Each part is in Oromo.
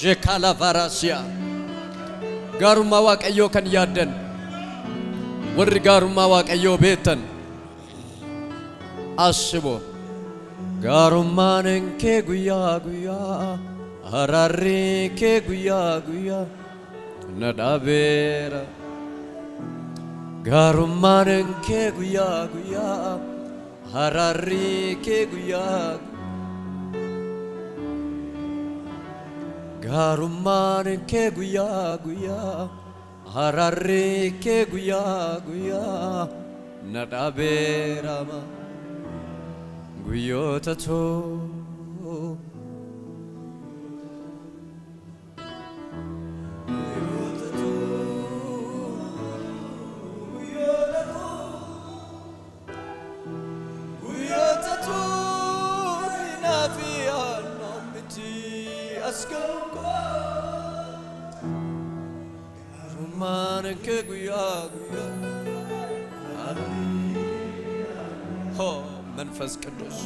jekala varasia garuma waaqayyo kan yaadan warri garuma waaqayyo beetan asbo garumanen ke guya guya harare ke guya guya nadabera garumanen ke guya guya harare ke guya garumanen ke guya guya harare ke guya guya nadabera ma guyotato Garumanen ke guya guya ho መንፈስ ቅዱስ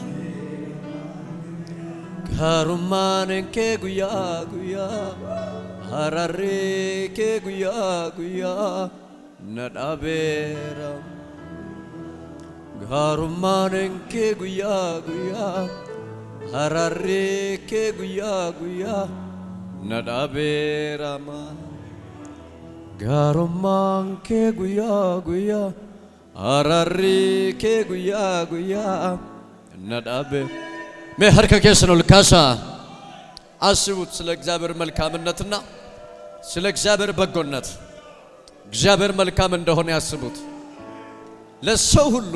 garumanen ke guya guya harare ke guya guya nadabera garumanen ke guya guya harare ke guya guya nadabera ma garuman ke guya guya harare ke guya guya nadabe me harka kesno lkasa አስቡት ስለ እግዚአብሔር መልካምነትና ስለ እግዚአብሔር በጎነት እግዚአብሔር መልካም እንደሆነ ያስቡት ለሰው ሁሉ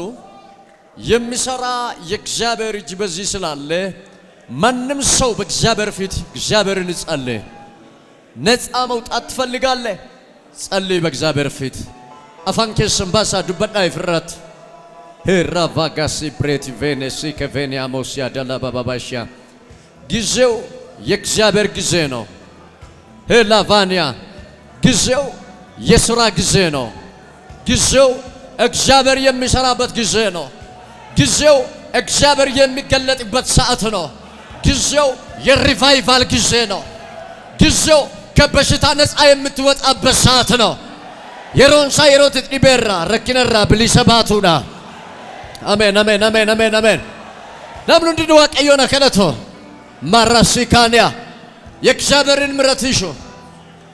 የሚሰራ የእግዚአብሔር እጅ በዚህ ስላለ ማንም ሰው በእግዚአብሔር ፊት እግዚአብሔርን ይጸልይ ነፃ መውጣት ትፈልጋለህ ጸልይ በእግዚአብሔር ፊት አፋንከስ ባሳ ዱበዳ ይፍራት ሄራቫጋሲ ብሬት ቬኔሲ ከቬኒያሞሲያ ደላባባባሽያ ጊዜው የእግዚአብሔር ጊዜ ነው ሄላቫኒያ ጊዜው የሥራ ጊዜ ነው ጊዜው እግዚአብሔር የሚሰራበት ጊዜ ነው ጊዜው እግዚአብሔር የሚገለጥበት ሰዓት ነው ጊዜው የሪቫይቫል ጊዜ ነው ጊዜው ከበሽታ ነፃ የምትወጣበት ሰዓት ነው የሮንሳ የሮት ዲቤራ ረኪነራ ብሊሰባቱና አሜን አሜን አሜን አሜን አሜን ለምን እንድንዋ ቀዮና ከነቶ ማራሲካንያ የእግዚአብሔርን ምሕረት ይሹ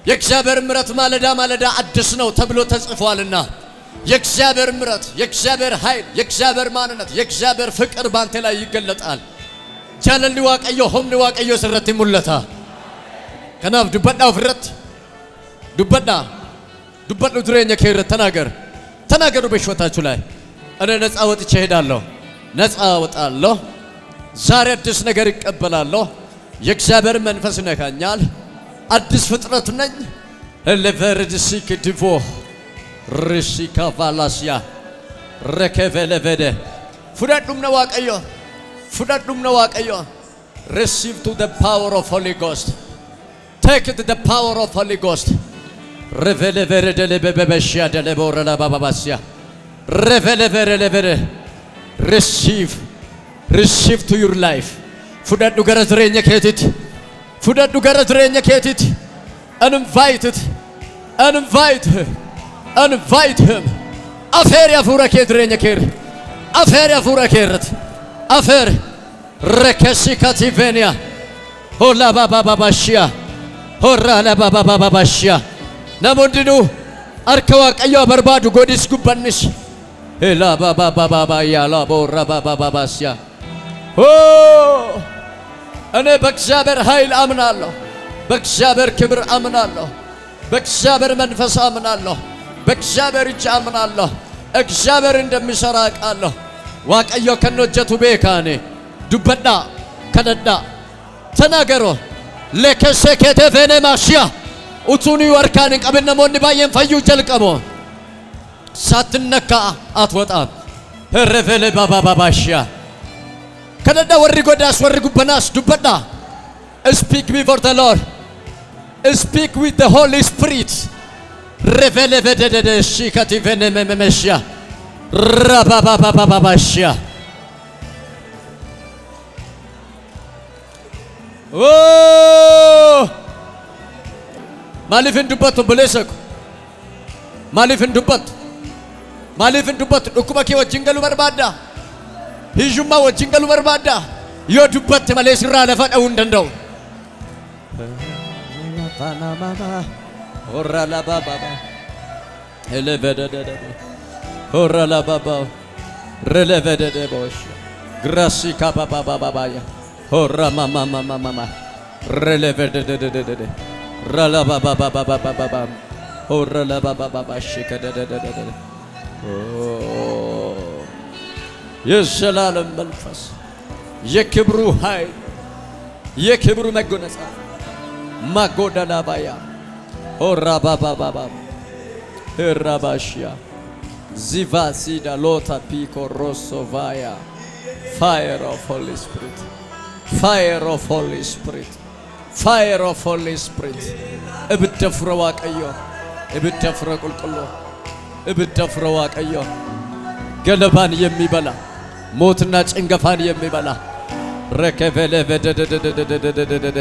የእግዚአብሔር ምሕረት ማለዳ ማለዳ አዲስ ነው ተብሎ ተጽፏልና የእግዚአብሔር ምሕረት የእግዚአብሔር ኃይል የእግዚአብሔር ማንነት የእግዚአብሔር ፍቅር ባንተ ላይ ይገለጣል ቻለል ዋቀዮ ሆም ዋቀዮ ስረት ይሙለታ ከናብ ዱበዳው ፍረት ዱበዳ ዱበዱ ድሬኛ ከይረ ተናገሩ በሽወታችሁ ላይ እኔ ነፃ ወጥቼ ሄዳለሁ ነፃ ወጣለሁ ዛሬ አዲስ ነገር ይቀበላለሁ የእግዚአብሔር መንፈስ ነካኛል አዲስ ፍጥረት ነኝ ለቨርድሲክ ዲቮ ሪሲካ ቫላሲያ ረከቨለቨደ ፍዳዱም ነው ዋቀዮ receive to the power of Holy Ghost take to the power of Holy Ghost revelevere delebora bababasia revelevere receive to your life fudadu garazrenya ketit and invite him aferia fura kedrenya ker aferia fura keret afer rekesikativenia hola bababashia horra la bababashia namondinu arkawa qayo barbadu godis gubannis ela babababa ya la borra bababashia oh እኔ በእግዚአብሔር ኃይል አምናለሁ በእግዚአብሔር ክብር አምናለሁ በእግዚአብሔር መንፈስ አምናለሁ በእግዚአብሔር እጅ አምናለሁ እግዚአብሔር እንደሚሰራ ቃለሁ ዋቀዮ ከነጀቱ ቤካኔ ዱበዳ ከነዳ ተናገሮ ለከሰከተ ቬነማሽያ ኡቱኒ ወርካን ቀብነሞን ባየን ፈዩ ጀልቀሞ ሳትነካ አትወጣም ረቨለ ባባባሽያ ከነዳ ወሪጎዳስ ወሪጉበናስ ዱበዳ speak before the Lord speak with the Holy Spirit revele vedede shikati venememeshia rababababashia oh Maaliif hin dubbattu buleessa ko? Maaliif hin dubbattu? Maaliif hin dubbattu? Dhukkuma kee wajjin galuu barbaadda? Hiyyummaa wajjin galuu barbaadda? Yoo dubbatte malee sirraa lafa dha'uu hin danda'u. Horra la baba. Elevedede. Horra la baba. Relevedede bosh. Grassi kapa baba ya. Horra mama. Relevedede. Rala baba. Horra la baba shikadede. Oh. የዘላለም መንፈስ የክብሩ ኃይል የክብሩ መጎናጸፊያ ማጎዳላባያ ኦራባባባባ ራባሽያ ዚቫሲዳ ሎታ ፒኮ ሮሶቫያ fire of Holy Spirit fire of Holy Spirit fire of Holy Spirit እብደፍረ ዋቀዮ እብደፍረ ቁልቁሎ እብደፍረ ዋቀዮ ገለባን የሚበላ ሞትና ጭንገፋን የሚበላ ረከበለ በደደደደደደደ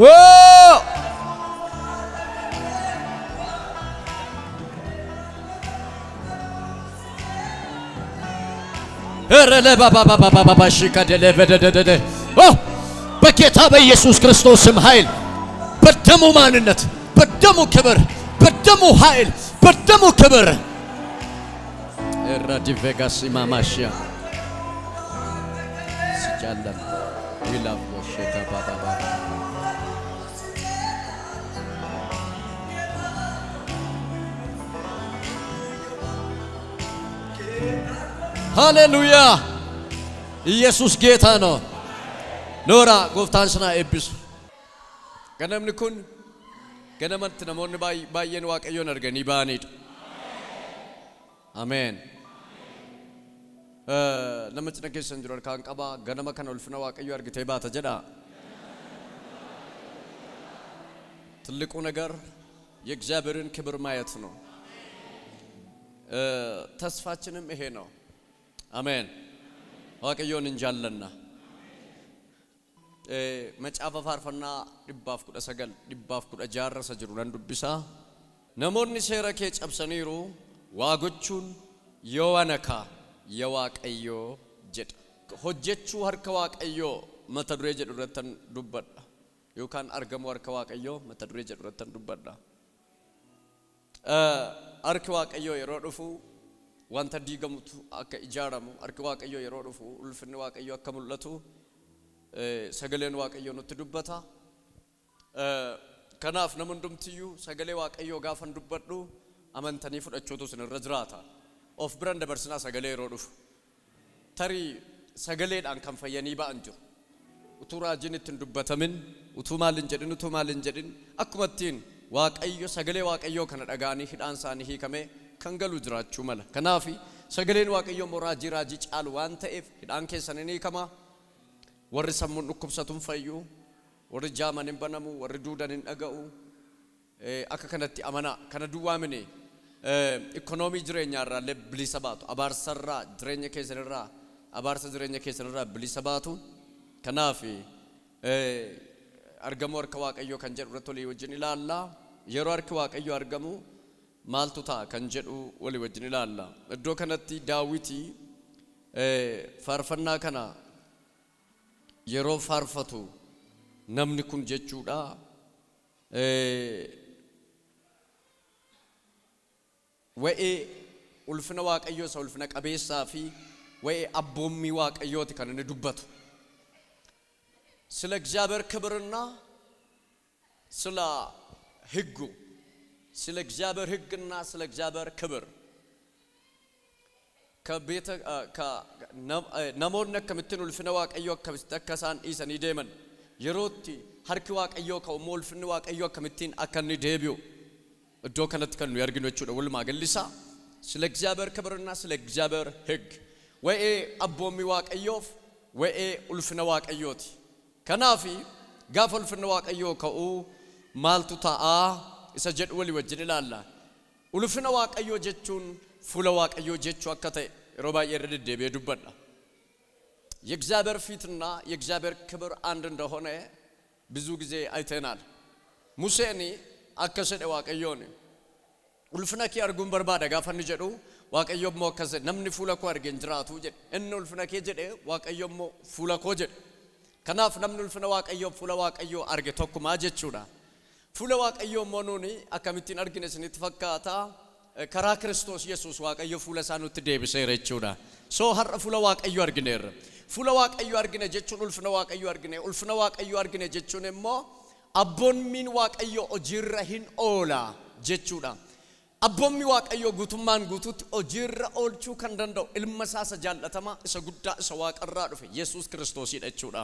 ኦ ረለ ባባባባባ ሽካደለ በደደደደ ኦ በጌታ በኢየሱስ ክርስቶስ ስም ኃይል በደሙ ማንነት በደሙ ክብር በደሙ ኃይል በደሙ ክብር Eradi Vegas imamashia Sijalam Ilam Sheka Baba Hallelujah Jesus ጌታ ነው ኖራ ጎፍታንስና ኤቢስ ገነምኒ ኩን ገነመንት ነሞን ባየን ዋቀዮን አርገኒ ባኒድ አሜን ለምንጭነከ ሰንጅሮር ካንቀባ ገነመ ከነ ወልፍነ ዋቀዮ አርግቴ ባተ ጀዳ ትልቁ ነገር የእግዚአብሔርን ክብር ማየት ነው ተስፋችንም ይሄ ነው አሜን ዋቀዮን እንጃለና መጫፈ ፋርፈና ዲባፍ ኩደ ሰገል ዲባፍ ኩደ ጃረሰ ጅሩ ለንዱብሳ ነሞኒ ሴረከ ጨብሰኒሩ ዋጎቹን የዋነካ የዋቀዮ ጀድ ሆጀቹ ሀርከ ዋቀዮ መተድሬ ጀዱረተን ዱበዳ ዩካን አርገሙ ሀርከ ዋቀዮ መተድሬ ጀዱረተን ዱበዳ ሀርከ ዋቀዮ የሮዱፉ ዋንተ ዲገሙቱ አከ ኢጃራሙ ሀርከ ዋቀዮ የሮዱፉ ኡልፍን ዋቀዮ አከሙለቱ ሰገሌን ዋቀዮ ነው ትዱበታ ከናፍ ነምንዱምትዩ ሰገሌ ዋቀዮ ጋፈን ዱበዱ አመንተኒ ፍደቾቱ ስንረጅራታ ኦፍ ብራንድ በርስና ሰገሌ ሮዱፍ ተሪ ሰገሌዳን ከንፈየኒ ባንጆ ኡቱራጅንት እንዱበተምን ኡቱማልንጀድን አኩመቲን ዋቀዮ ሰገሌ ዋቀዮ ከነዳጋኒ ሂዳንሳኒ ሂከሜ ከንገሉ ጅራቹ መለ ከናፊ ሰገሌን ዋቀዮ ሞራጂ ራጂ ጫሉ ዋንተኤፍ ሂዳን ኬሰነኒ ከማ ወር ሰሙን ኡኩብሰቱን ፈዩ ወር ጃማንን በነሙ ወር ዱዳንን አገኡ akka kanatti amana kana duwamine economy jireenya irra leblisabaatu abarsarra jireenya keessanirra abarsa jireenya keessanirra blisabaatu kanaafi argamu harka waaqayyo kan jedhu irratti wajjin ilaalla yeroo harka waaqayyo argamu maaltu ta'a kan jedhu walii wajjin ilaalla iddoo kanatti daawiti faarfannaa kana yeroo faarfatu namni kun jechuudha ወኤ ኡልፍነ ዋቀዮ ሰው ኡልፍነ ቀቤሳፊ ወኤ አቦሚ ዋቀዮት ከነነ ዱበቱ ስለ እግዚአብሔር ክብርና ስለ ሕጉ ስለ እግዚአብሔር ሕግና ስለ እግዚአብሔር ክብር ከቤተ ነሞነ ከምትን ኡልፍነ ዋቀዮ ከብስተከሳን ኢሰኒ ደመን የሮቲ ሀርኪ ዋቀዮ ከሞልፍነ ዋቀዮ ከምትን አከኒ ደቢዮ እዶ ከነት ከኑ ያርግኖቹ ደውል ማገልሳ ስለ እግዚአብሔር ክብርና ስለ እግዚአብሔር ሕግ ወኤ አቦሚ ዋቀዮፍ ወኤ ኡልፍነ ዋቀዮት ከናፊ ጋፍ ኡልፍነ ዋቀዮ ከኡ ማልቱ ታአ ኢሰጀድ ወሊ ወጅንላላ ኡልፍነ ዋቀዮ ጀቹን ፉለ ዋቀዮ ጀቹ አከተ ሮባ የረደደ በዱበዳ የእግዚአብሔር ፊትና የእግዚአብሔር ክብር አንድ እንደሆነ ብዙ ጊዜ አይተናል ሙሴኒ akkasii waaqayyoon ulfina kee arguun barbaada gaafa inni jedhu waaqayyo immoo akkasii namni fuula koo argeen jiraatu jedhe inni ulfina kee jedhe waaqayyo immoo fuula koo jedhe kanaaf namni ulfina waaqayyo fuula waaqayyo arge tokkumaa jechuudha fuula waaqayyo immoo nuuni akkamittiin argine isinitti fakkaata karaa Kiristoos Yesuus waaqayyo fuula isaa nutti deebiseera jechuudha soo har'a fuula waaqayyo argineerra fuula waaqayyo argine jechuun ulfina waaqayyo argine jechuun immoo abboommiin waaqayyo hojiirra hin oola jechuudha abboommi waaqayyo guutummaan guutuutti hojiirra oolchuu kan danda'u ilma isaa jaallatamaa isa guddaa isa waaqarraa dhufe Yesuus Kiristoosidha jechuudha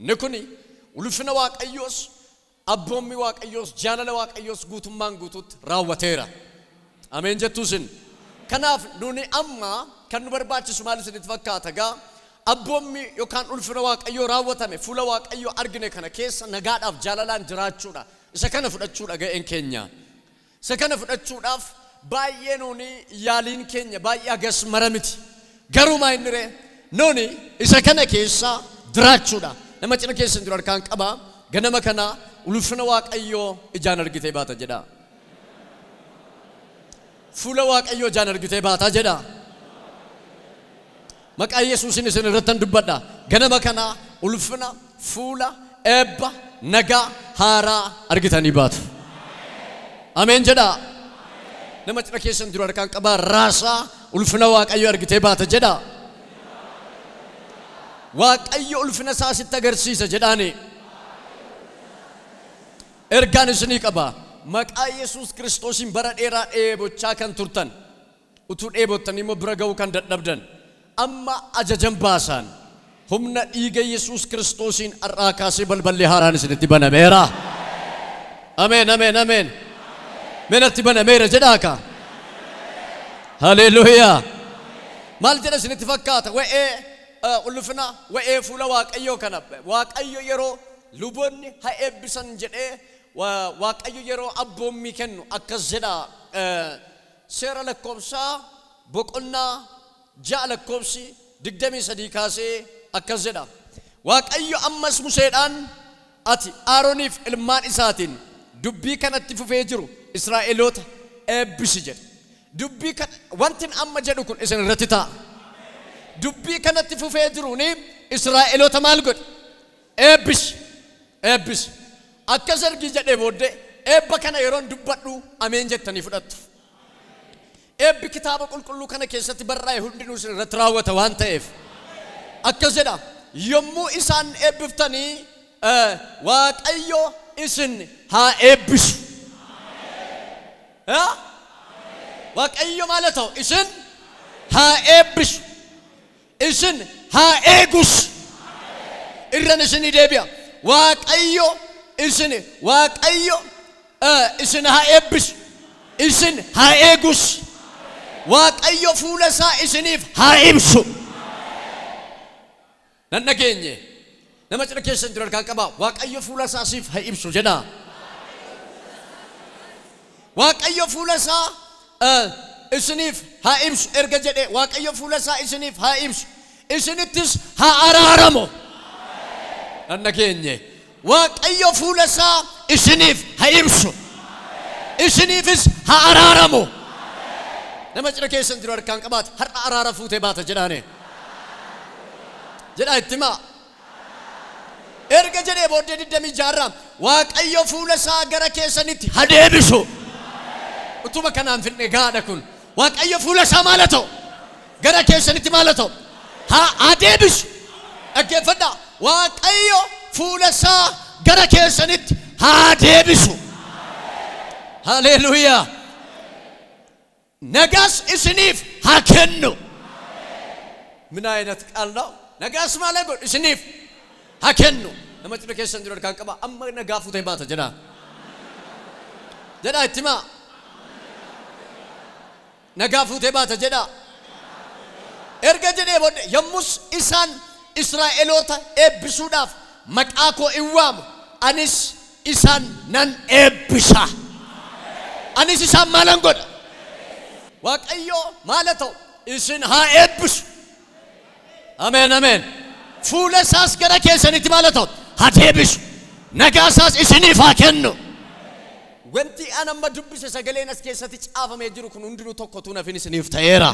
inni kuni ulfina waaqayyoos abboommi waaqayyoos jaalala waaqayyoos guutummaan guutuutti raawwateera ameen jettuusin kanaaf nuuni amma kan nu barbaachisu maal isinitti fakkaata gaa abboommi yookaan ulfina waaqayyo raawwatame fuula waaqayyo argine kana keessa nagaadhaaf jaalalaan jiraachuudha isa kana fudhachuudha ga'een keenya isa kana fudhachuudhaaf baay'ee nuuni yaaliin keenya baay'ee agas maramiti garuu maa inni ree nuuni isa kana keessa jiraachuudha nama cina keessa jiru harkaan qaba ganama kana ulfina waaqayyo ijaan argitee baata jedha fuula waaqayyo ijaan argitee baata jedha maqaa Yesuusin isin irratti dubbadha ganama kana ulfina fuula eebba nagaa haaraa argitanii baatu ameen jedha nama cina keessa jiru harkaan qaba raasaa ulfina waaqayyo argitee baata jedha waaqayyo ulfina isaa sitti agarsiisa jedhaani ergaan isinii qaba maqaa Yesuus Kiristoosin bara dheeraa dheebochaa kan turtan utuu dheebottanii immoo bira ga'uu kan dadhabdan amma ajajan baasan humna dhiiga Yesuus Kiristoosin har'aa kaasee balballi haaraan isinitti banameera ameen ameen ameen menatti banameera jedhaaka haleluuyaa maal jedha isinitti fakkaata wa'ee ulfina wa'ee fuula waaqayyoo kana waaqayyo yeroo luboonni ha eebbisan jedhee waaqayyo yeroo abboommi kennu akkas jedha seera lakkoobsaa boqonnaa ja'a lakkoobsi 23 kaasee akkas jedha waaqayyo ammas Museedhaan ati Arooniif ilmaan isaatiin dubbii kanatti fufee jiru Israa'eloota eebbisi jedhe dubbii kan wantin amma jedhu kun isin irratti ta'a dubbii kanatti fufee jiruuni Israa'eloota maal godhe eebbisi akkas argi jedhee booddee eebba kana yeroon dubbadhu ameen jettanii fudhattu eebbi kitaaba qulqulluu kana keessatti barraa'e hundinuu isin irratti raawwata waan ta'eef akkas jedha yommuu isaan eebbiftanii waaqayyo isin haa eebbisu waaqayyo maal ta'u isin haa eebbisu isin haa eegus irran isinii deebi'a waaqayyo isin haa eebbisu isin haa eegus waaqayyo fuula isaa isiniif haa ibsu nan dhageenye nama cina keessa jiru harkaan qaba waaqayyo fuula isaa siif haa ibsu jedha waaqayyo fuula isaa isiniif haa ibsu erga jedhe waaqayyo fuula isaa isiniif haa ibsu isinittis haa araaramu nan dhageenye waaqayyo fuula isaa isiniif haa ibsu isiniifis haa araaramu nama cina keessa jiru harkaan qabaate har'a araara fuutee baata jedhaane jedha ittimaa erga jedhee booddee 26 waaqayyo fuula isaa gara keessanitti haa deebisu utuma kanaan finne gaadha kun waaqayyo fuula isaa maal ta'u gara keessanitti maal ta'u haa deebisu dhaggeeffadha waaqayyo fuula isaa gara keessanitti haa deebisu haleluuyaa ነጋስ እስኒፍ ሀከኑ ምን አይነት ቃል ነው ነጋስ ማለት ነው እስኒፍ ሀከኑ ለማጥነ ከሰን ድሮ ካንቀባ አማ ነጋፉ ተባተ ጀዳ እትማ ነጋፉ ተባተ ጀዳ ኤርገጀኔ ቦደ የሙስ ኢሳን እስራኤሎታ ኤብሱዳፍ መቃኮ ኢዋም አኒስ ኢሳን ነን ኤብሳ አኒስ ኢሳን ማለንጎድ waaqayyo malato isin ha ebbus amen amen fuula saas gara keessanitti malato ha deebisu nagaa saas isinif haa kennu wanti anamma dubbise sagaleen as keessatti caafamee jiru kun hundinuu tokkotu nafin isiniif ta'eera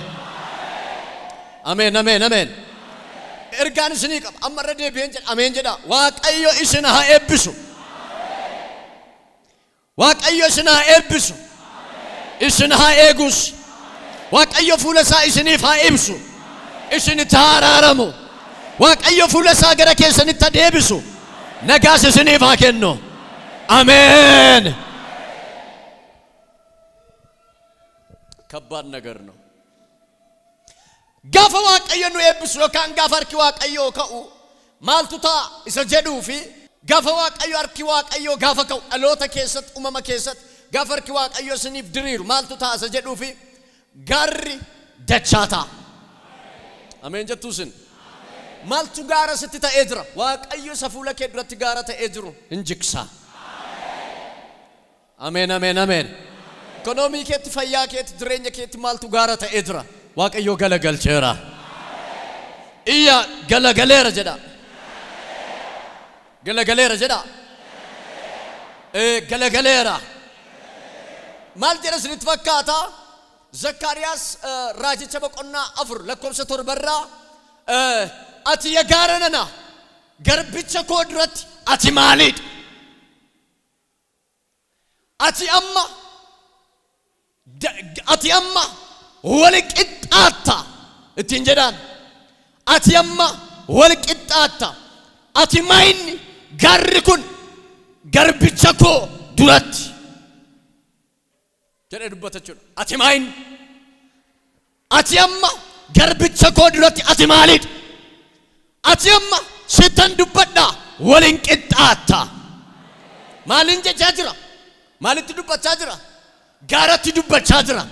amen amen amen ergaan isinii qaba amma irra deebi'een jedha amen jedha waaqayyo isin haa eebbisu waaqayyo isin haa eebbisu isin haa eegus waaqayyo fuula isaa isiniif haa ibsu isin taaraaramu waaqayyo fuula isaa gara keessanitti deebisu nagaas isiniif haa kennu amen ከባድ ነገር ነው ጋፋ waaqayyo nu eebbisu yookaan gaafa harki waaqayyo ka'u maaltuta isa jedhuu fi gaafa waaqayyo harki waaqayyo gaafa ka'u dhaloota keessatti uumama keessatti gaafa harki waaqayyo isiniif diriiru maaltuta isa jedhuu fi gaarri dachaata amen jettuusin maaltu gaara sitti ta'ee jira waaqayyo isa fuula kee duratti gaara ta'ee jiru injiksa amen amen amen ekonomii keetti fayyaa keetti jireenya keetti maaltu gaara ta'ee jira waaqayyo galagalcheera iyya galagaleera jedha galagaleera maal jedha isinitti fakkaata Zakariyaas raajicha boqonnaa 4 lakkoofsa 7 irraa ati yagaara nana garbicha koo duratti ati maaliidha ati amma walqixxaatta ittiin jedhaan ati amma walqixxaatta ati maayinni gaarri kun garbicha koo duratti jedhe dubbatachuudha ati maayinni ati amma garbicha koo duratti ati maaliidha ati amma sittan dubbadha walin qixxaatta maalin jechaa jira maalitti dubbachaa jira gaaratti dubbachaa jira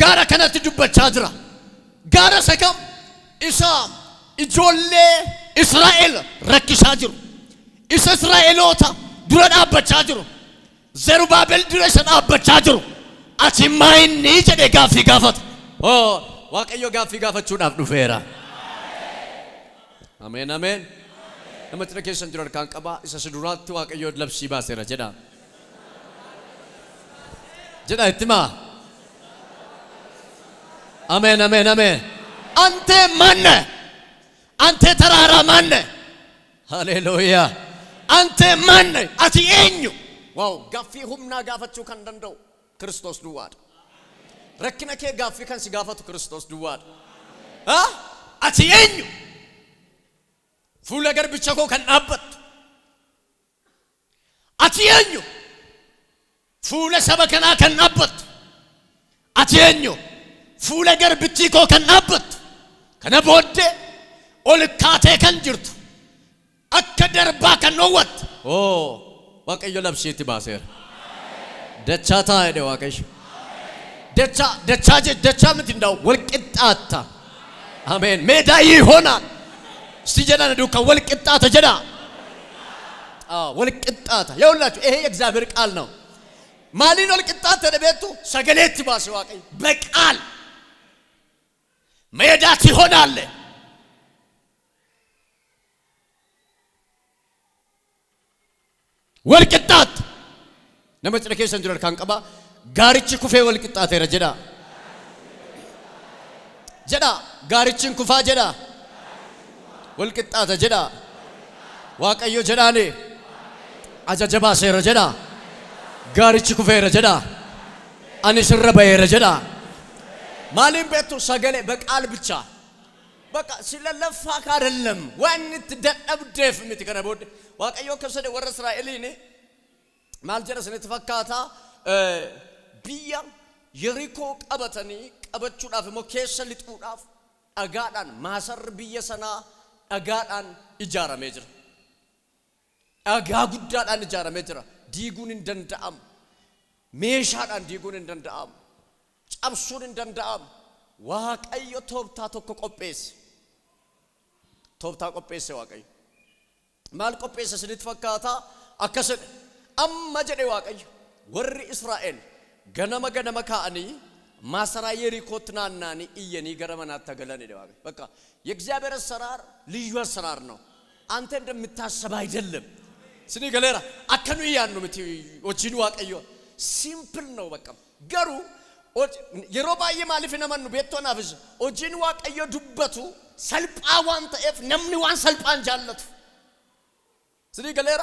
gaara kanatti dubbachaa jira gaara sakam isa ijoollee Israa'el rakkisaa jiru isa Israa'eloota dura dhaabbachaa jiru Zerubaabel dura isa dhaabbachaa jiru ati maayinni jedhe gaaffii gaafata waaqayyo gaaffii gaafachuudhaaf dhufeera amen amen namatti keessan jiru harkaan qaba isa siduraatti waaqayyo labsii baaseera jedha ittima amen amen amen ante manne ante tarara manne hallelujah ante manne ati eenyu wow gaaffii humna gaafachu kan danda'u Kristos duwwaadha rakkina kee gaaffii kan si gaafatu Kristos duwwaadha ati eenyu fuula garbicha koo kan dhaabbattu ati eenyu fuula saba kanaa kan dhaabbattu ati eenyu fuula garbichi koo kan dhaabbattu kana booddee ol kaatee kan jirtu akka darbaa kan dhoowwattu waaqayyo labsiitti baaseera dachaa taa'edhe waaqayyo dachaa miti ndaa'u walqixxaatta amen meedaa ይሆናል እስቲ ጀናን ዱካ ወልቅጣታ ጀና ወልቅጣታ ይኸውላችሁ ይሄ የእግዚአብሔር ቃል ነው ማሊን ወልቅጣታ ለቤቱ ሰገሌት ባስ ዋቀይ በቃል ሜዳት ይሆናል ወልቅጣት ነመጥረከ ሰንጀር ካንቀባ ጋሪች ኩፌ ወልቅጣታ ረጀዳ ጋሪችን ኩፋ ጀዳ والقطعة جدا واقعيو جداني أجاجبا سير جدا غاري چكوفير جدا أني سرباير رجدا مالين بيتو ساقلي بقال بچا بقى سيلا لفا كارلم وان تدنب ديف متكنا بود واقعيو كسد ور اسرائيليني مال جرس نتفكاتا بيا يريكو قبتني قبچو داف مو كيس لطو داف اغادان ماسر بيا سنا اغادان اجارame jira aga guddaadhaan ijaarame jira diiguun hin danda'am meeshaadhaan diiguun hin danda'am cabsuun hin danda'am waaqayyo tooftaa tokko qopheesse waaqayyo maal qopheesse sinit fakkaata akkasidhe amma jedhe waaqayyo warri Israa'el ganama kaa'anii ማሰራ የሪኮትናናኒ ኢየኒ ገረመናት ተገለነ ደዋገ በቃ የእግዚአብሔር አሰራር ልዩ አሰራር ነው አንተ እንደምታስብ አይደለም ስኒ ገለራ አከኑ ያን ነው ምት ወጂኑ ዋቀዮ simple ነው በቃ ገሩ የሮባዬ ማለፍ ነማን ነው ቤቶና ፍዝ ኦጂን ዋቀዮ ዱበቱ ሰልጳ ዋንተ ኤፍ ነምኒ ዋን ሰልጳን ጃለቱ ስሪ ገሌራ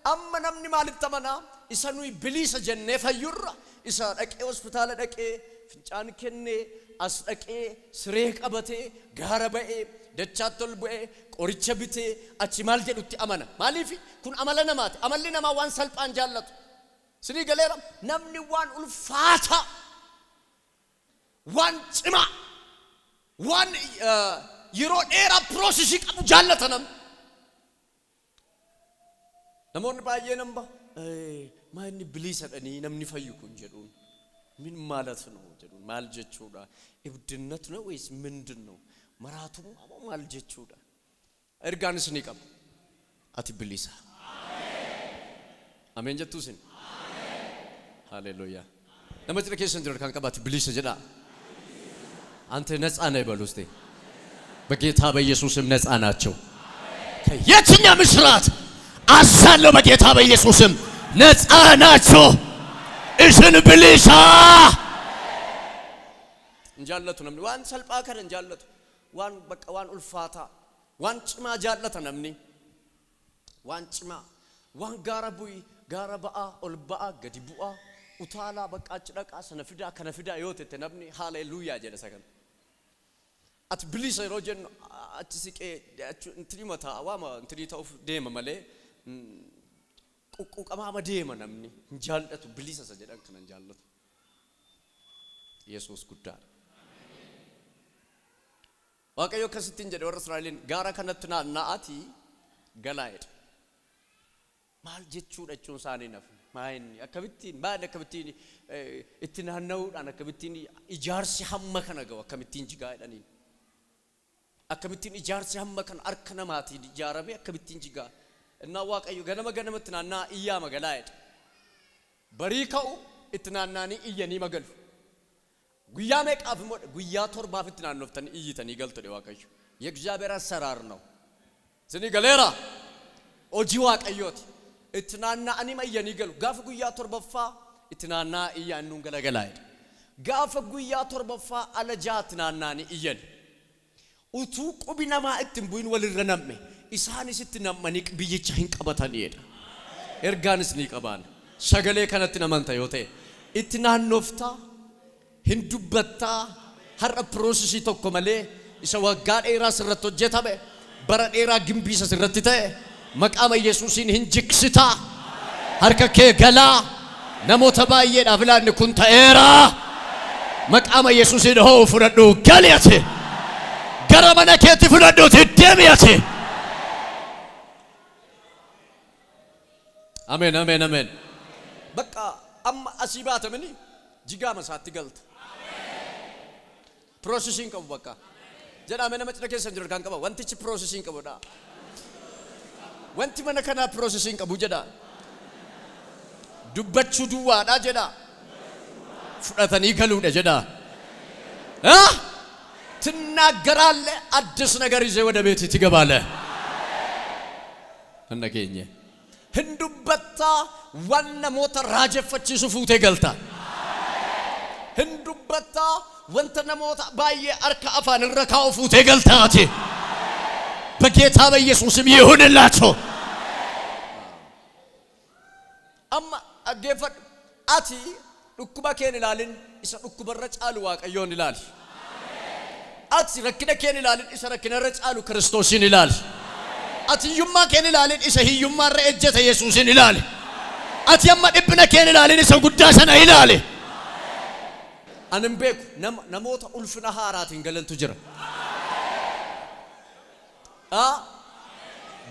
አመ ነምኒ ማለፍ ተመና ኢሰኑ ኢብሊስ ጀነ ፈዩራ ኢሳ ደቄ ሆስፒታል ደቄ ፍንጫን ከኔ አስደቄ ስሬ ቀበቴ ጋረበኤ ደቻቶል በኤ ቆርቸ ቢቴ አቺ ማልጀዱቲ አመና ማሊፊ ኩን አመለነማት አመልነማ ዋን ሰልጳን ጃለቱ ስሪ ገሌራ ነምኒ ዋን ኡልፋታ ዋን ጭማ ዋን ይሮ ኤራ ፕሮሰስ ይቀቡ ጃለተንም ነሞን ባየነምባ ማን ብሊሰደኒ ነምኒ ፈይኩን ጀዱን ምን ማለት ነው ጀዱን ማልጀቹዳ እብድነት ነው ወይስ ምንድነው መራቱ ማልጀቹዳ እርጋንስ ንቀም አቲ ብሊሳ አሜን ጀቱስን አሜን ሃሌሉያ ለመጥረከሽን ጀር ካንቀባት ብሊስ ጀዳ አንተ ነፃ ነህ በሉስቴ በጌታ በኢየሱስም ነፃ ናቸው ከየትኛው ምስራት አሳለው በጌታ በኢየሱስም ነፃ ናቸው እሽን ብሊሳ እንጃለቱ ነምኒ ዋን ሰልጳ ከረ እንጃለቱ ዋን በቃ ዋን ኡልፋታ ዋን ጭማ ጃለተ ነምኒ ዋን ጭማ ዋን ጋራቡይ ጋራባአ ኦልባአ ገዲቡአ ኡታላ በቃ ጭደቃ ሰነፍዳ ከነፍዳ ይወተተ ነምኒ ሃሌሉያ ጀለሰከን at ብሊስ ሮጀን አትስቄ እንትሪመታ ዋማ እንትሪታው ደም ማለ ቁቁቀማማ ደም ነምኒ እንጃለቱ ብሊስ ሰጀዳን ከነ እንጃለቱ ኢየሱስ ጉዳይ ዋቀዮ ከስቲን ጀደ ወር እስራኤልን ጋራ ከነትና ናአቲ ገላይድ ማል ጀቹ ደቹን ሳኔ ነፍ ማይን አከብቲን ባደ ከብቲን እትናነው አነከብቲን ኢጃርሲ ሐመከ ነገው አከብቲን ጅጋይዳኒ አከብቲን ኢጃርሲ ሐመከን አርከነማቲ ጃረበ አከብቲን ጅጋ እና ዋቀዩ ገነመገነመትናና ኢያ መገላይድ በሪካው እትናናኒ ኢየኒ መገል ጉያሜ ቃፍ ሞድ ጉያ ቶርባ ፍትናኖፍተን ኢይተን ይገልጡ ደዋቀዩ የእግዚአብሔር አሰራር ነው ስኒ ገሌራ ኦጂ ዋቀዮት እትናና አኒ ማየኒ ገሉ ጋፍ ጉያ ቶርባፋ እትናና ኢያኑን ገለገላይድ ጋፍ ጉያ ቶርባፋ አለጃትናናኒ ኢየን ኡቱ ቁቢናማ እትምቡን ወልረነም ኢሳኒ ስትነመኒቅ ቢይቻ ህንቀበታን ይሄዳ ኤርጋንስ ኒቀባን ሸገሌ ከነትና ማንታ ዮቴ እትናኖፍታ ህንዱበታ ሀረ ፕሮሰስ ይተኮመለ ኢሰዋጋ ዴራ ስረቶ ጀታበ በረዴራ ግምቢሰ ስረትተ መቃመ ኢየሱስን ህንጅክስታ ሀርከከ ገላ ነሞተ ባየ ዳፍላን ኩንታ ኤራ መቃመ ኢየሱስን ሆ ፍረዱ ገለያተ ገረመነ ከቲ ፍረዱ ትደሚያተ አሜን አሜን አሜን በቃ አማ አሲባተ ምኒ ጅጋ መሳት ይገልጥ ፕሮሰሲንግ ከው በቃ ጀዳ መነ መጥረከ ሰንጀር ካንቀባ ወንቲች ፕሮሰሲንግ ከቦዳ ወንቲ መነከና ፕሮሰሲንግ ከቡ ጀዳ ዱበቹ ዱዋዳ ጀዳ ፍረተኒ ከሉ ጀዳ ትናገራለ አዲስ ነገር ይዘ ወደ ቤት ትገባለ እነገኘ ህንዱበታ ዋና ሞተ ራጀፈች ሱፉቴ ገልታ ህንዱበታ ወንተነ ሞታ ባየ አርካ አፋን ረካው ፉቴ ገልታቲ በጌታ በኢየሱስም ይሁንላችሁ አማ አገፈ አቲ ዱኩባ ከን ይላልን ኢሰ ዱኩባ ረጫሉ ዋቀዮን ይላል አቲ ረክነ ከን ይላልን ኢሰ ረክነ ረጫሉ ክርስቶስን ይላል አቲ ይማ ከን ይላልን ኢሰ ይማ ረእጀተ ኢየሱስን ይላል አቲ ያማ ድብነ ከን ይላልን ኢሰ ጉዳሰና ይላል አንምቤኩ ነሞታ ኡልፍና ሃራቲን ገለልቱ ጅራ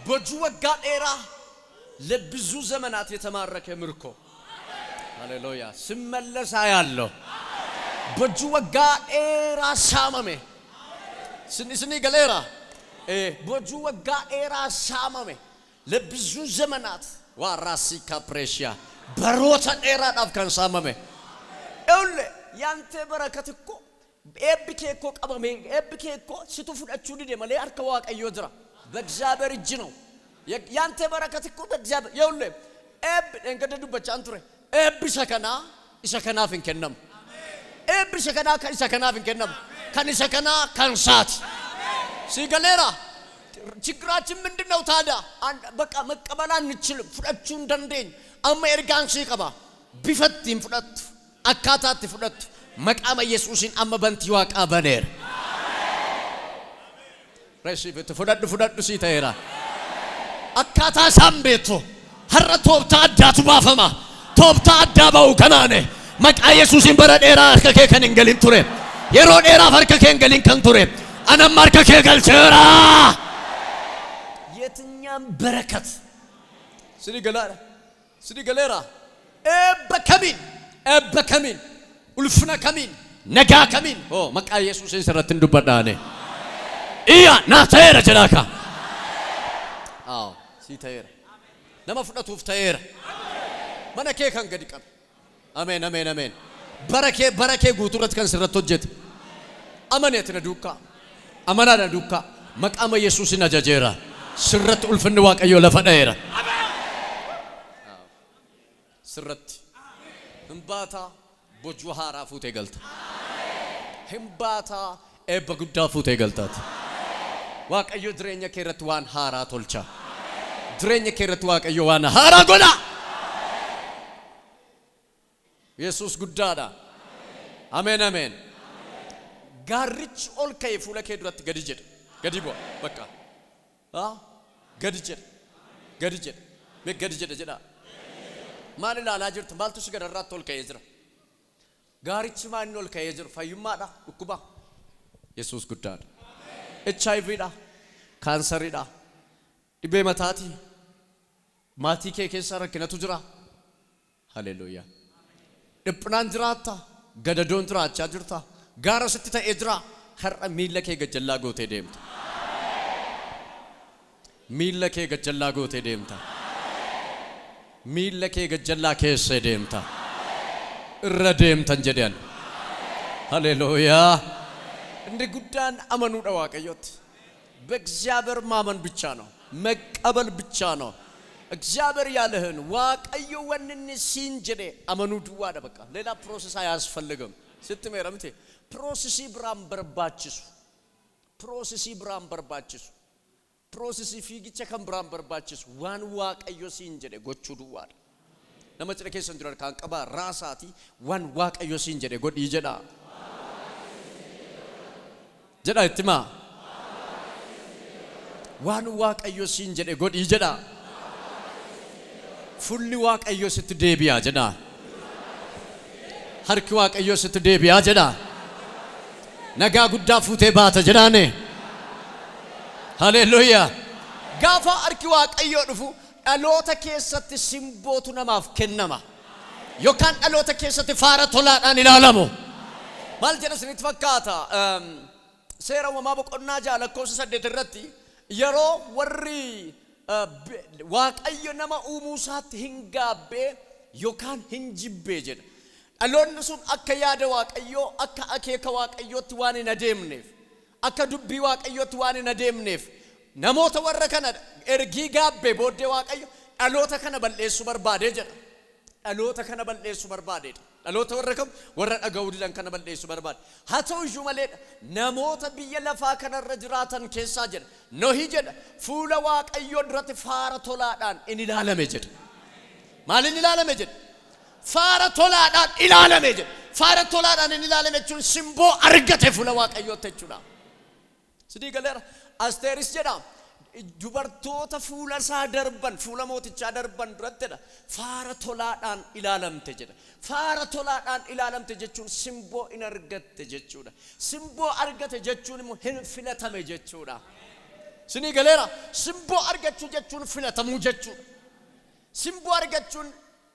በጁ ወጋዴራ ለብዙ ዘመናት የተማረከ ምርኮ ሃሌሉያ ስመለሳ ያለው በጁ ወጋዴራ ሳመሜ ስኒ ገሌራ በጁ ወጋዴራ ሳመሜ ለብዙ ዘመናት ዋራሲ ካፕሬሺያ በሮታ ዴራ ዳፍካን ሳመሜ እውለ ያንተ በረከት እኮ ኤብኬ እኮ ቀበሜ ኤብኬ እኮ ስትፉዳችሁ ዲደ ማለ አርከ ዋቀዮ ድራ በእግዚአብሔር እጅ ነው ያንተ በረከት እኮ በእግዚአብሔር ይውለ ኤብ እንገደዱበት አንቱሬ eebbisa kana isa kanaaf hin kennamu eebbisa kana kan isa kanaaf hin kennamu kan isa kana kan saati sigaleera ችግራችን ምንድነው ታዲያ በቃ መቀበል አንችልም ፍዳችሁ እንደንደኝ አማ ኤርጋን ሲቀባ ቢፈትም ፍዳት አካታት ፍዳት መቃመ ኢየሱስን አማ በንቲ ዋቃ በኔር ረሺብ ፍዳት ሲታየራ አካታ ሳምቤቶ ሀረቶብታ አዳቱ ባፈማ ቶብታ አዳባው ከናኔ መቃ ኢየሱስን በረዴራ አርከከ ከንገሊን ቱሬ የሮዴራ ፈርከከ እንገሊን ከንቱሬ አናም አርከከ ገልቸራ የትኛም በረከት ስዲ ገለራ ኤበከሚን ኡልፍና ከሚን ነጋ ከሚን መቃ ኢየሱስን ሰረት እንዱበዳኔ ኢያ ናተረ ጀላካ ሲታየራ ለማፍዳቱ ፍታየራ መነከ ከንገዲቀም አሜን በረከ ጉቱረት ከን ሰረት ወጀት አመኔት ነዱካ አመና ነዱካ መቃመ ኢየሱስን አጀጀራ سرت ألفن واقعيو لفدير سرت همباتا بوجوهارا فوتي غلط همباتا ابغودا فوتي غلطات واقعيو درينيا كيرت وان هارا تولچا درينيا كيرت واقعيو وان هارا غودا يسوس غدادا امين غارچ اولكاي فولكاي درت غديجد غديبو بقى ገድጀት መገድጀት ጀዳ ማለላ ላጅርት ማልቱሽ ገደራት ቶልከ የዝራ ጋሪች ማንኖል ከየዝር ፈዩማዳ እኩባ ኢየሱስ ጉዳድ ኤችአይቪ ዳ ካንሰር ዳ ዲቤ መታቲ ማቲኬ ከሰረ ከነቱ ጅራ ሃሌሉያ ድፕናን ጅራታ ገደዶን ጅራቻ ጅርታ ጋራ ስትታ ኤዝራ ኸረ ሚለከ ገጀላ ጎቴ ደምታ ሚለከ ገጀላ ጎቴ ደምታ ሚለከ ገጀላ ከሰ ደምታ ረደም ተንጀዲያን ሃሌሉያ እንደ ጉዳን አመኑ ደዋቀዮት በእግዚአብሔር ማመን ብቻ ነው መቀበል ብቻ ነው እግዚአብሔር ያለህን ዋቀዩ ወንኒ ሲንጀደ አመኑ ድዋ ደበቃ ሌላ ፕሮሰስ አያስፈልግም ስትመረምቴ ፕሮሰሲ ብራም በርባችሱ ፕሮሰሲ ፊግቸ ከምብራም በርባችሱ ዋን ዋቀዩ ሲንጀደ ጎቹ ድዋ ነመጭረከ ሰንድራር ካንቀባ ራሳቲ ዋን ዋቀዩ ሲንጀደ ጎድ ይጀዳ ጀዳ እትማ ዋን ዋቀዩ ሲንጀደ ጎድ ይጀዳ ፉሊ ዋቀዩ ስትደቢያ ጀዳ harki waaqayyo sitti deebi'a jedha nagaa guddaa fuutee baata jedhaane haleluya gaafa harki waaqayyo dhufu dhaloota keessatti simbootu namaaf kennama yookaan dhaloota keessatti faara tolaadhaan ilaalamu maal jedha isinitti fakkaata seera uumamaa boqonnaa lakkoofsa 8 irratti yeroo warri waaqayyo nama uumuusaatti hin gaabbee yookaan hin jibbee jedha alon sun akka yaada waaqayyo akka akeeka waaqayyotti waan hin adeemneef akka dubbii waaqayyotti waan hin adeemneef namoota warra kana ergii gaabbe booddee waaqayyo dhaloota kana balleessu barbaade jedha dhaloota kana balleessu barbaade dhaloota warra kam warra dhagawuudhaan kana balleessu barbaade haa ta'u iyyuu malee namoota biyya lafaa kanarra jiraatan keessaa jedha nohi jedha fuula waaqayyo duratti faara tolaadhaan in ilaalame jedha maal in ilaalame jedha faara tolaadhaan ilaalame jedha faara tolaadhaan in ilaalame jechuun simboo argate fuula waaqayyootti jechuudha sidii galeera asteeris jedha dubartoota fuula isaa darban fuula mootichaa darban duratti faara tolaadhaan ilaalamte jedha faara tolaadhaan ilaalamte jechuun simboo in argatte jechuudha simboo argate jechuun immoo hin filatame jechuudha sidii galeera simboo argachuu jechuun filatamuu jechuudha simboo argachuun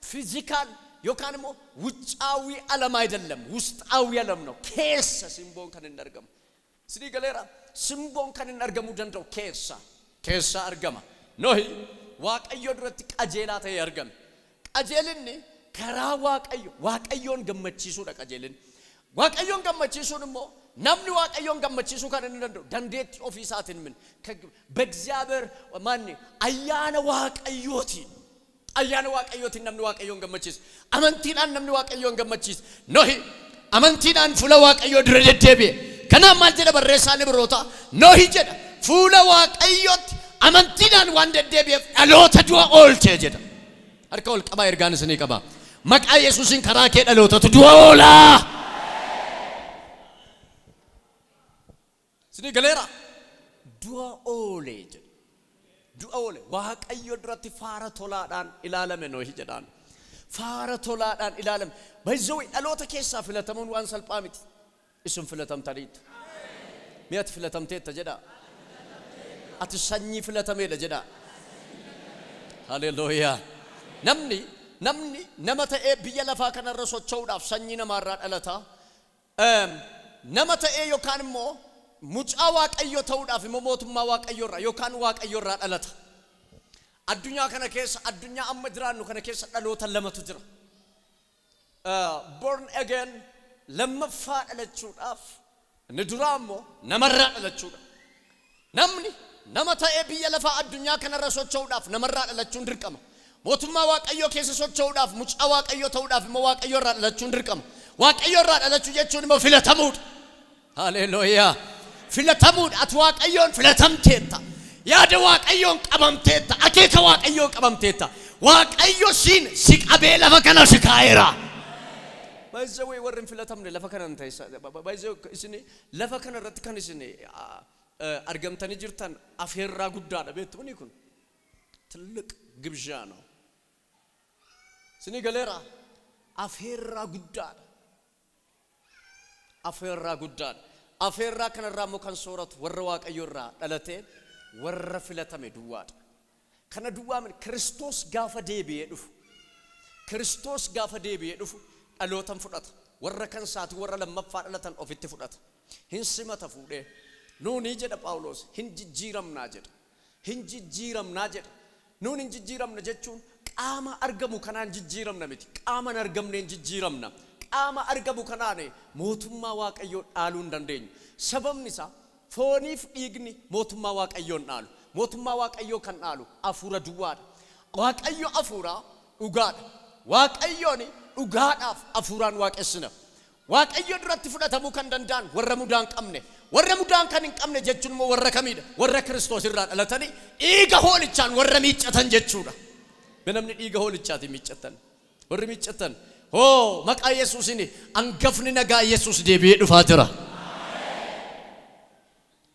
ፊዚካል ዮካንሞ ውጫዊ ዓለም አይደለም ውስጣዊ ዓለም ነው ከሰ ሲምቦን ከን እንደርገም ስዲ ገሌራ ሲምቦን ከን እንደርገሙ ደንደው ከሰ አርገማ ኖሂ ዋቀዮ ድረት ቀጀላተ ያርገም ቀጀልን ከራ ዋቀዮን ገመቺሱ ደቀጀልን ዋቀዮን ገመቺሱንሞ namni waaqayyoon gammachiisu kan inni danda'u dandeetti ofiisaatiin min በእግዚአብሔር ማን አያነ ዋቀዮቲ ayyaana waaqayyootiin namni waaqayyoon gammachiisa amantiidhaan namni waaqayyoon gammachiisa Nohi amantiidhaan fuula waaqayyoo dura deddeebi'e kanaaf maal jedha barreessaan Ibroota Nohi jedha fuula waaqayyootti amantiidhaan waan deddeebi'eef dhaloota du'a oolche jedha harka ol qabaa ergaan isinii qaba maqaa Yesuusiin karaa kee dhalootatu du'a oolaa isinii galeera du'a oole jedha du'a oole waaqayyo duratti faara tolaadhaan ilaalame Nohi jedhaan faara tolaadhaan ilaalame baay'ee dhaloota keessaa filatamuun waan salphaa miti isin filatamtaniitu mi'ati filatamteetta jedha ati sanyii filatameedha jedha haleluuyaa namni nama ta'ee biyya lafaa kanarra socho'uudhaaf sanyii namaarraa dhalata nama ta'ee yookaan immoo mucaa waaqayyo ta'uudhaaf immoo mootummaa waaqayyoorraa yookaan waaqayyoorraa dhalata addunyaa kana keessa addunyaa amma jiraannu kana keessa dhaloota lamatu jira born again lammaffaa dhalachuudhaaf inni duraa immoo namarraa dhalachuudha namni nama ta'ee biyya lafaa addunyaa kanarra socho'uudhaaf namarraa dhalachuun dirqama mootummaa waaqayyoo keessa socho'uudhaaf mucaa waaqayyoo ta'uudhaaf immoo waaqayyoorraa dhalachuun dirqama waaqayyoorraa dhalachuu jechuun immoo filatamuudha haleluuyaa filatamuudha ati waaqayyoon filatamteetta yaada waaqayyoon qabamteetta akeeka waaqayyoon qabamteetta waaqayyo si qabee lafa kana si kaa'eera baay'ee warreen filatamne lafa kana hin ta'isaa baay'ee isin lafa kana irratti kan isin argamtanii jirtan afeerraa guddaadha beektuuni kun ትልቅ ግብዣ ነው isin galeera afeerraa guddaadha afeerraa guddaadha afeerraa kanarraa immoo kan sooratu warra waaqayyoorraa dhalatee warra filatame duwwaadha kana duwwaa min Kiristoos gaafa deebi'ee dhufu dhalootan fudhata warra kan saati warra lammaffaa dhalatan ofitti fudhata hin simata fuudhee nuuni jedha Phaawulos hin jijjiiramnaa jedha nuuni hin jijjiiramna jechuun qaama argamu kanaan jijjiiramna miti qaama hin argamneen jijjiiramna qaama argamu kanaan mootummaa waaqayyoo dhaaluu hin dandeenyu sababni isaa fooniif dhiigni mootummaa waaqayyoon dhaalu mootummaa waaqayyoo kan dhaalu afuura duwwaadha waaqayyo afuura dhugaadha waaqayyoon dhugaadhaaf afuuraan waaqessina waaqayyo duratti fudhatamuu kan danda'an warra mudaan kan hin qabne jechuun immoo warra kamiidha warra Kiristoos irraa dhalatanii dhiiga hoolichaan warra miiccatan jechuudha namni dhiiga hoolichaati miiccatan warri miiccatan maqaa Yesuusiin angafni nagaa Yesuus deebi'ee dhufaa jira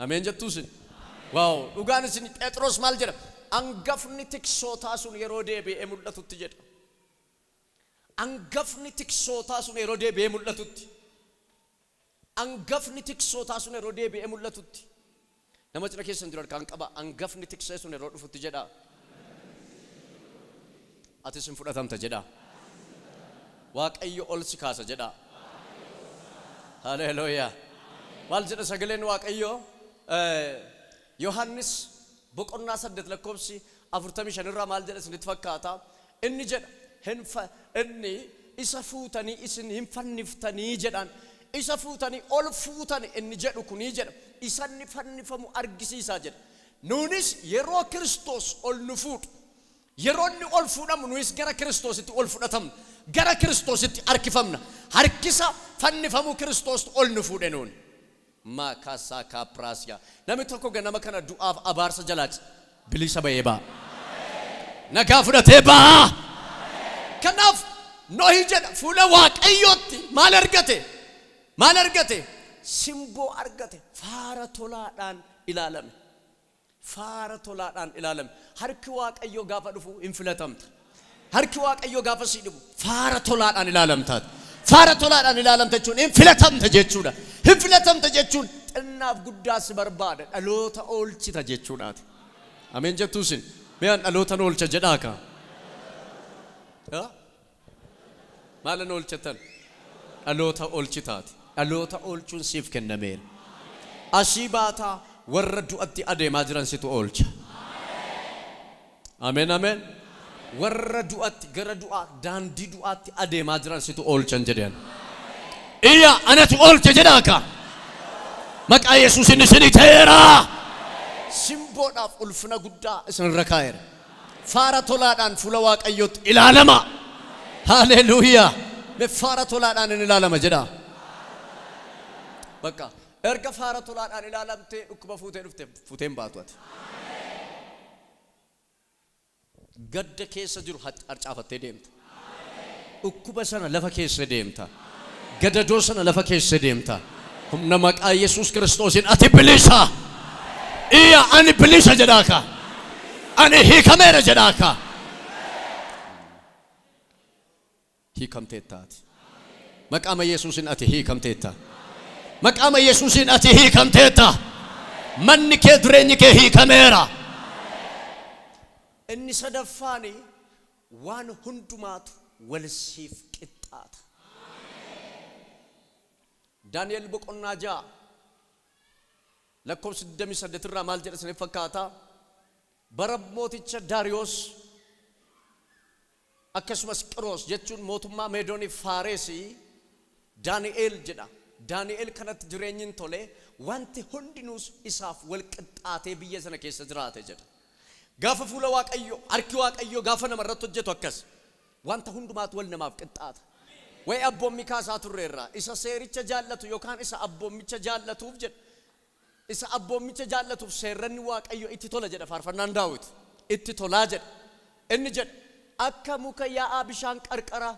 ameen jettuusin waaw dhugaan isin Phexros maal jedha angafni tiksootaa sun yeroo deebi'ee mul'atutti jedha angafni tiksootaa sun yeroo deebi'ee mul'atutti nama cina keessan jiru kan qaba angafni tiksee sun yeroo dhufutti jedha ati sin fudhatamta jedha waaqayyo ol si kaasa jedha haleluuyaa maal jedha sagaleen waaqayyo Yohannis boqonnaa 8 lakkoofsi 45 irraa maal jedha isinitti fakkaata inni jedha inni isa fuutanii isin hin fanniftanii jedhan isa fuutanii ol fuutani inni jedhu kunii jedha isanni fannifamu argisiisaa jedha nuunis yeroo Kiristoos ol nu fuudhu yeroo inni ol fuudhamu nuus gara Kiristoositti ol fudhatamna gara Kiristoositti harkifamna harkisa fannifamu Kiristoos ol nu fuudhe nuun makasa kaprasya namni tokko ganama kana du'aaf abaarsa jalaaci bilisa ba'ee ba'a nagaa fudhatee ba'a kanaaf Nohi jedha fuula waaqayyootti maal argate simboo argate faara tolaadhaan ilaalame harki waaqayyoo gaafa dhufu hin filatamta harki waaqayyoo gaafa si dhufu faara tolaadhaan ilaalamta jechuun hin filatamta jechuudha hin filatamta jechuun xinnaaf guddaa si barbaada dhaloota oolchita jechuudhaati ameen jettuusin miyaan dhalootan oolcha jedhaa ka maalan oolchatan dhaloota oolchitaati dhaloota oolchuun siif kennameera asii baataa warra du'atti adeemaa jiran situ oolcha ameen warra du'atti gara du'aa daandii du'aatti adeemaa jiran situ oolchan jedhan iya anatu oolcha jedhaa ka maqaa Yesuusin isin ta'eera simboodhaaf ulfina guddaa isin irra kaa'eera faara tolaadhaan fuula waaqayyootti ilaalama. Haleluuyaa. Me faara tolaadhaan in ilaalama jedha. Bakka erga faara tolaadhaan ilaalamtee dhukkuba fuutee dhufte fuuteen baatu ati. Gadda keessa jiru harcaafattee deemta. Dhukkuba sana lafa keessa deemta. Gadadoo sana lafa keessa deemta. Humna maqaa Yesuus Kiristoosiin ati bilisa. Iya ani bilisa jedhaaka. Ani hiikameera jedhaaka. Hiikamteettaati. Maqaama Yesuusiin ati hiikamteetta. Maqaama Yesuusiin ati hiikamteetta. Manni kee jireenyi kee hiikameera. Inni sadaffaani waan hundumaatu wal siif qixxaata. Daani'el boqonnaa 6 lakkoofsa 28 irraa maal jedha isiniif fakkaata? Bara mooticha Daariyoos akkasumas Qiroos jechuun mootummaa Meedoonii Faaresii Daani'el jedha. Daani'el kanatti jireenyin tole wanti hundinuus isaaf wal qixxaatee biyya sana keessa jiraate jedha. Gaafa fuula waaqayyo harki waaqayyo gaafa namarratti hojjetu akkas wanta hundumaatu wal namaaf qixxaata. Way abboommi kaasaa turreerra isa seericha jaallatu yookaan isa abboommicha jaallatuuf jedha. Isa abboommicha jaallatuuf seerranni waaqayyo itti tola jedha faarfannaan Daawit. Itti tolaa jedha. Inni jedha akka muka yaa'aa bishaan qarqara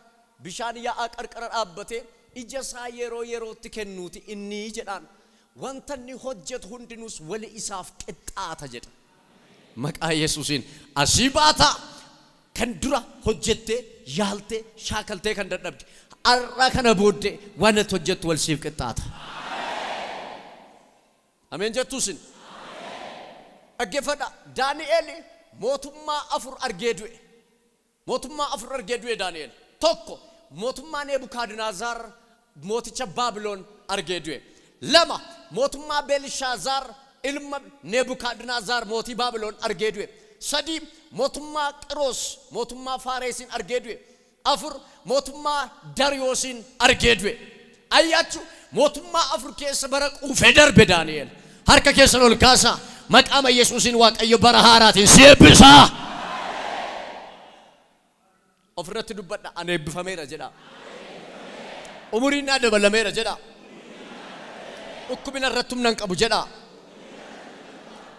bishaan yaa'aa qarqara dhaabbate ija isaa yeroo yerootti kennuuti inni jedhaan wanta inni hojjetu hundinuus wali isaaf qixxaata jedha. Maqaa Yesuusiin asii baata kan dura hojjette yaalte shaakaltee kan dadhabde arra kana booddee waan itti hojjettu wal siif qixxaata. Ameen jettuusin. Dhaggeeffadha Daani'el mootummaa 4 argee du'e. Mootummaa 4 argee du'e Daani'el. Tokko mootummaa Nebukadnezar mooticha Baabiloon argee du'e. 2 mootummaa Beelshaazaar ilma Nebukadnezar mootii Baabiloon argee du'e. 3 mootummaa Qiroos mootummaa Faaresiin argee du'e. 4 mootummaa Daariyoosiin argee du'e. Ayyachu mootummaa 4 keessa bara quufee darbe Daani'el. Harka keessa ol kaasa maqaama Yesuusiin waaqayyo bara haaraatiin si eebbisa. Ofirratti dubbadha ani eebbifameera jedha. Umuriin naa dabalameera jedha. Dhukkubina irratti humna hin qabu jedha.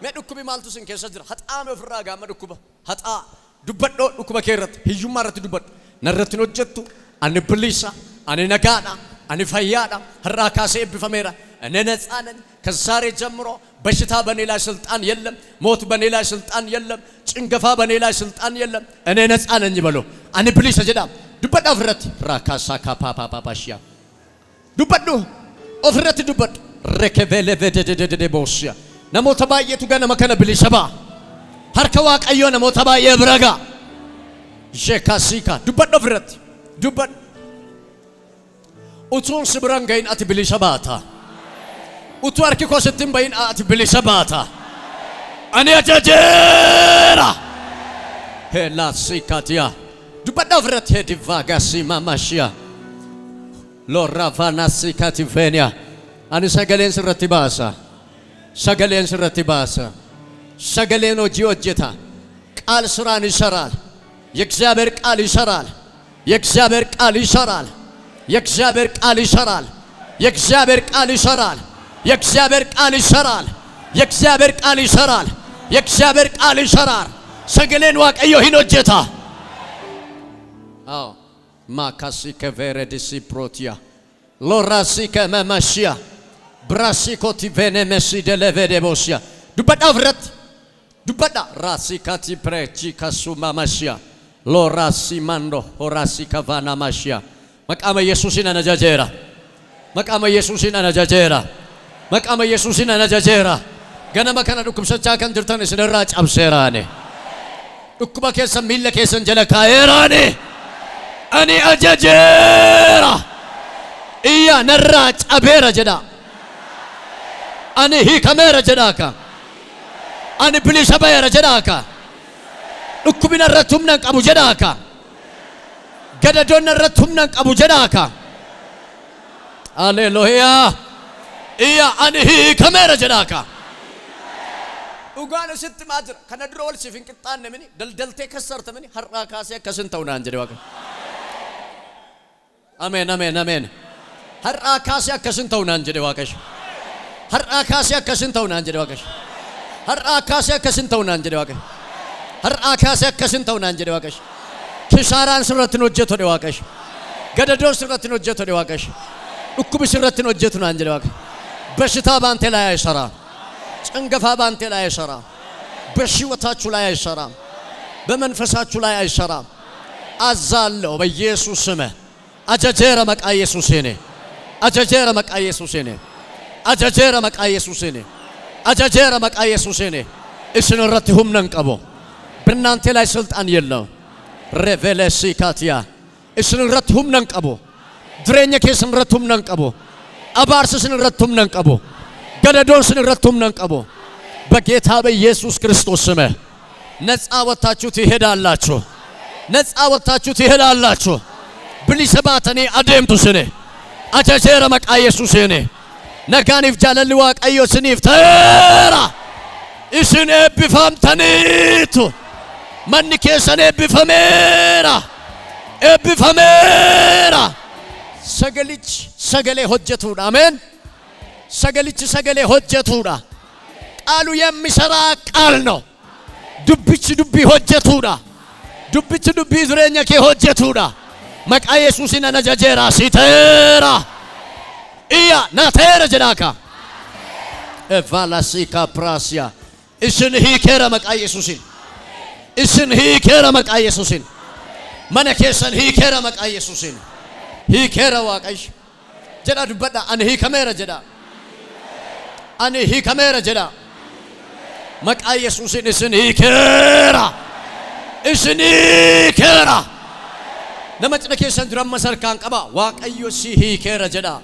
Mee dhukkubi maaltu sin keessa jira? Haxaame ofirraa gaama dhukkuba. Haxaa dubbadhoo dhukkuba kee irratti hiyyummaa irratti dubbadhu. Narratti hojjettu ani bilisa ani nagaadha ani fayyaadha har'a kaasee eebbifameera. እኔ ነፃ ነኝ ከዛሬ ጀምሮ በሽታ በኔ ላይ ስልጣን የለም ሞት በኔ ላይ ስልጣን የለም ጭንገፋ በኔ ላይ ስልጣን የለም እኔ ነፃ ነኝ በሎ አኒ ብሊስ ጀዳ ዱበዳ ፍረት ራካሳ ካፓፓፓሺያ ዱበዱ ኦፍረት ዱበድ ረከበለ በደደደደ ቦሲያ ነሞተ ባየቱ ገነ መከነ ብሊሰባ ሀርከዋ ቀዮ ነሞተ ባየ ብረጋ ጀካሲካ ዱበድ ፍረት ዱበድ ኡቱን ስብራንጋይን አት ብሊሰባታ Utuar ki kosetim bayin at bilisabata. Ani ajajera. Hela sikatia. Dubada vret hedi vagasi mamashia. Lo ravana sikati venia. Ani sagalen sirati basa. Sagalen sirati basa. Sagalen ojiojeta. Qal suran ይሰራል. የእግዚአብሔር ቃል ይሰራል. የእግዚአብሔር ቃል ይሰራል. የእግዚአብሔር ቃል ይሰራል. የእግዚአብሔር ቃል ይሰራል. የእግዚአብሔር ቃል ይሰራል የእግዚአብሔር ቃል ይሰራል የእግዚአብሔር ቃል ይሰራል ሰገሌን ዋቀዮ ሂኖጀታ አዎ ማካሲ ከቨረዲሲ ፕሮቲያ ሎራሲ ከመማሽያ ብራሲኮቲ ቬነመሲ ደለቬደቦሲያ ዱበዳ ፍረት ዱበዳ ራሲ ካቲ ፕሬቺ ካሱ ማማሽያ ሎራሲ ማንዶ ሆራሲ ከቫና ማሽያ መቃመ ኢየሱስን አነጃጀራ መቃመ ኢየሱስን አነጃጀራ መቃመ ኢየሱስን አነጃጀራ ገነመ ከነ ዱክምሰቻ ከን ጅርተን ስነራ ጫብሰራኔ ዱክባ ከሰ ሚለ ከሰን ጀለካየራኔ አኒ አጀጀራ ኢያ ነራ ጫቤራ ጀዳ አኒ ሂከሜራ ጀዳካ አኒ ብሊሰባየራ ጀዳካ ዱክቢና ረቱምና ቀቡ ጀዳካ ገደዶና ረቱምና ቀቡ ጀዳካ ሃሌሉያ ኢያ አኒ ሂከሜራ ጀዳካ dhugaan sitti maajira kana dura wal siif hin qixxaanne mini daldaltee kasarte mini har'aa kaasee akkasin ta'u naan jedhe Waaqayyo amen amen amen har'aa kaasee akkasin ta'u naan jedhe Waaqayyo har'aa kaasee akkasin ta'u naan jedhe Waaqayyo har'aa kaasee akkasin ta'u naan jedhe Waaqayyo har'aa kaasee akkasin ta'u naan jedhe Waaqayyo kisaaraan sirratti hojjetu de Waaqayyo gadadoon sirratti hojjetu de Waaqayyo dhukkubi sirratti hojjetu naan jedhe Waaqayyo በሽታ ባንተ ላይ አይሰራም ጭንገፋ ባንተ ላይ አይሰራም በሽወታችሁ ላይ አይሰራም በመንፈሳችሁ ላይ አይሰራም አዛለው በኢየሱስ ስም አጀጀረ መቃ ኢየሱስ ነኝ አጀጀረ መቃ ኢየሱስ ነኝ አጀጀረ መቃ ኢየሱስ ነኝ አጀጀረ መቃ ኢየሱስ ነኝ እስንረትሁም ነንቀቦ በእናንተ ላይ ስልጣን የለው ሬቬሌሲ ካቲያ እስንረትሁም ነንቀቦ ድሬኛ ከስንረትሁም ነንቀቦ አባርስስን ረቱም ነንቀቦ ገደዶስን ረቱም ነንቀቦ በጌታ በኢየሱስ ክርስቶስ ስም ነፃ ወጣችሁ ትሄዳላችሁ ነፃ ወጣችሁ ትሄዳላችሁ ብሊሰባተኔ አደምቱስኔ አጀጀረ መቃ ኢየሱስኔ ነጋኒፍ ጃለል ዋቀዮስኒፍ ተራ እስኔ ቢፋምተኒቱ ማንከሰኔ ቢፋሜራ ኤቢፋሜራ ሰገሊች ሰገሌ ሆጀቱዳ አሜን ሰገሊች ሰገሌ ሆጀቱዳ ቃሉ የሚሰራ ቃል ነው ዱብች ዱቢ ሆጀቱዳ ዱብች ዱቢ ዝረኛ ከሆጀቱዳ መቃ ኢየሱስና ነጀጀራ ሲተራ ኢያ ናተረ ጀናካ ኤቫላሲካ ፕራሲያ እስን ሂከረ መቃ ኢየሱስን እስን ሂከረ መቃ ኢየሱስን ማነከሰን ሂከረ መቃ ኢየሱስን He kera Waaqayyo jedha dubbadha ani hi kamera jedha ani hi kamera jedha maqaa Yesuusin isin hi kera nama cina keessan dura masarkaan qaba Waaqayyo si hi kera jedha